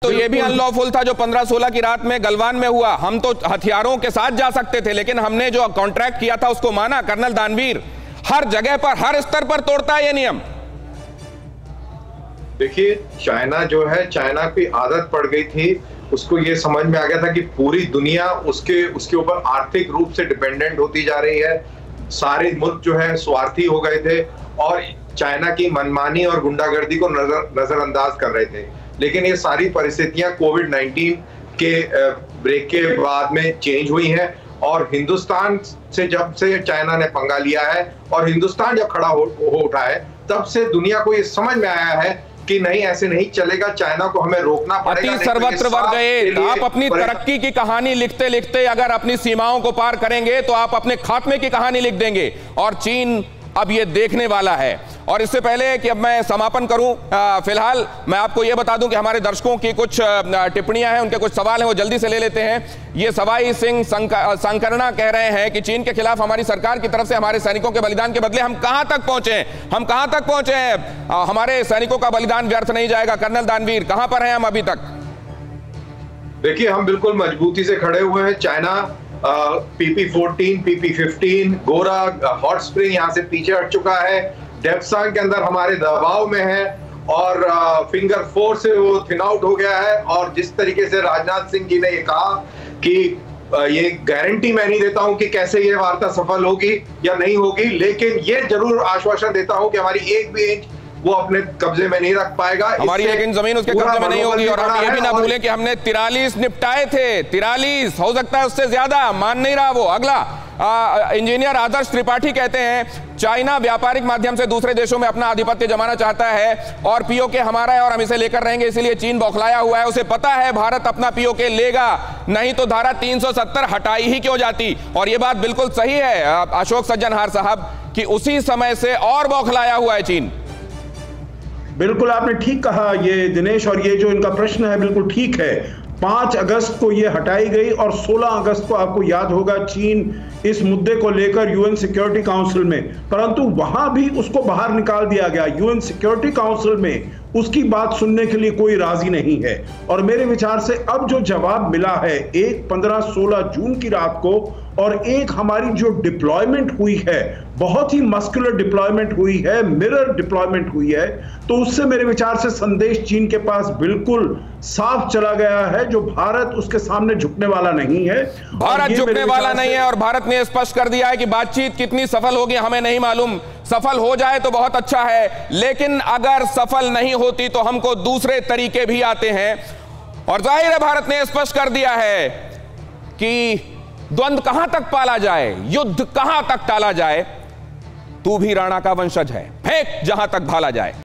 तो ये भी अनलॉफुल था जो 15-16 की रात में गलवान में हुआ। हम तो हथियारों के साथ जा सकते थे, लेकिन हमने जो कॉन्ट्रैक्ट किया था उसको माना। कर्नल दानवीर हर जगह पर, हर स्तर पर तोड़ता है ये नियम। देखिए, चाइना जो है, चाइना की आदत पड़ गई थी, उसको ये समझ में आ गया था कि पूरी दुनिया उसके ऊपर आर्थिक रूप से डिपेंडेंट होती जा रही है। सारे मुल्क जो है स्वार्थी हो गए थे और चाइना की मनमानी और गुंडागर्दी को नजरअंदाज कर रहे थे। लेकिन ये सारी परिस्थितियां कोविड-19 के ब्रेक के बाद में चेंज हुई हैं और हिंदुस्तान से जब से चाइना ने पंगा लिया है और हिंदुस्तान जब खड़ा हो उठा है, तब से दुनिया को ये समझ में आया है कि नहीं, ऐसे नहीं चलेगा, चाइना को हमें रोकना पड़ेगा। अति सर्वत्र वर्ग गए। आप अपनी तरक्की की कहानी लिखते लिखते अगर अपनी सीमाओं को पार करेंगे तो आप अपने खात्मे की कहानी लिख देंगे, और चीन अब ये देखने वाला है। और इससे पहले कि अब मैं समापन करूं, फिलहाल मैं आपको ये बता दूं कि हमारे दर्शकों की कुछ टिप्पणियां हैं, उनके कुछ सवाल हैं, वो जल्दी से ले लेते हैं। ये सवाई सिंह संकरना कह रहे हैं कि चीन के खिलाफ हमारी सरकार की तरफ से हमारे सैनिकों के बलिदान के बदले हम कहां तक पहुंचे हैं, हम कहां तक पहुंचे हैं, हमारे सैनिकों का बलिदान व्यर्थ नहीं जाएगा। कर्नल दानवीर, कहां पर हैं हम अभी तक? देखिए, हम बिल्कुल मजबूती से खड़े हुए हैं। चाइना PP-14, PP-15, गोरा, हॉट स्प्रिंग यहाँ से पीछे हट चुका है, डेप्सांग के अंदर हमारे दबाव में है और फिंगर 4 से वो थिन आउट हो गया है। और जिस तरीके से राजनाथ सिंह जी ने ये कहा कि ये गारंटी मैं नहीं देता हूं कि कैसे ये वार्ता सफल होगी या नहीं होगी, लेकिन ये जरूर आश्वासन देता हूं कि हमारी एक भी इंच वो अपने कब्जे में नहीं रख पाएगा। हमारी एक इंच जमीन उसके कब्जे में नहीं होगी। और हम ये भी ना भूलें कि हमने 43 निपटाए थे, 43, हो सकता है उससे ज्यादा, मान नहीं रहा वो। अगला इंजीनियर आदर्श त्रिपाठी कहते हैं चाइना व्यापारिक माध्यम से दूसरे देशों में अपना आधिपत्य जमाना चाहता है और पीओके हमारा है और हम इसे लेकर रहेंगे, इसीलिए चीन बौखलाया हुआ है। उसे पता है भारत अपना पीओके लेगा, नहीं तो धारा 370 हटाई ही क्यों जाती। और ये बात बिल्कुल सही है अशोक सज्जनहार साहब कि उसी समय से और बौखलाया हुआ है चीन। बिल्कुल आपने ठीक कहा ये दिनेश, और ये जो इनका प्रश्न है बिल्कुल ठीक है। 5 अगस्त को ये हटाई गई और 16 अगस्त को आपको याद होगा चीन इस मुद्दे को लेकर यूएन सिक्योरिटी काउंसिल में, परंतु वहां भी उसको बाहर निकाल दिया गया। यूएन सिक्योरिटी काउंसिल में उसकी बात सुनने के लिए कोई राजी नहीं है। और मेरे विचार से अब जो जवाब मिला है, एक 15-16 जून की रात को और एक हमारी जो डिप्लॉयमेंट हुई है, बहुत ही मस्कुलर डिप्लॉयमेंट हुई है, मिरर डिप्लॉयमेंट हुई है, तो उससे मेरे विचार से संदेश चीन के पास बिल्कुल साफ चला गया है जो भारत उसके सामने झुकने वाला नहीं है। भारत झुकने वाला नहीं है और भारत ने स्पष्ट कर दिया है कि बातचीत कितनी सफल होगी हमें नहीं मालूम। सफल हो जाए तो बहुत अच्छा है, लेकिन अगर सफल नहीं होती तो हमको दूसरे तरीके भी आते हैं। और जाहिर है भारत ने स्पष्ट कर दिया है कि द्वंद्व कहां तक पाला जाए, युद्ध कहां तक टाला जाए, तू भी राणा का वंशज है, फेंक जहां तक भाला जाए।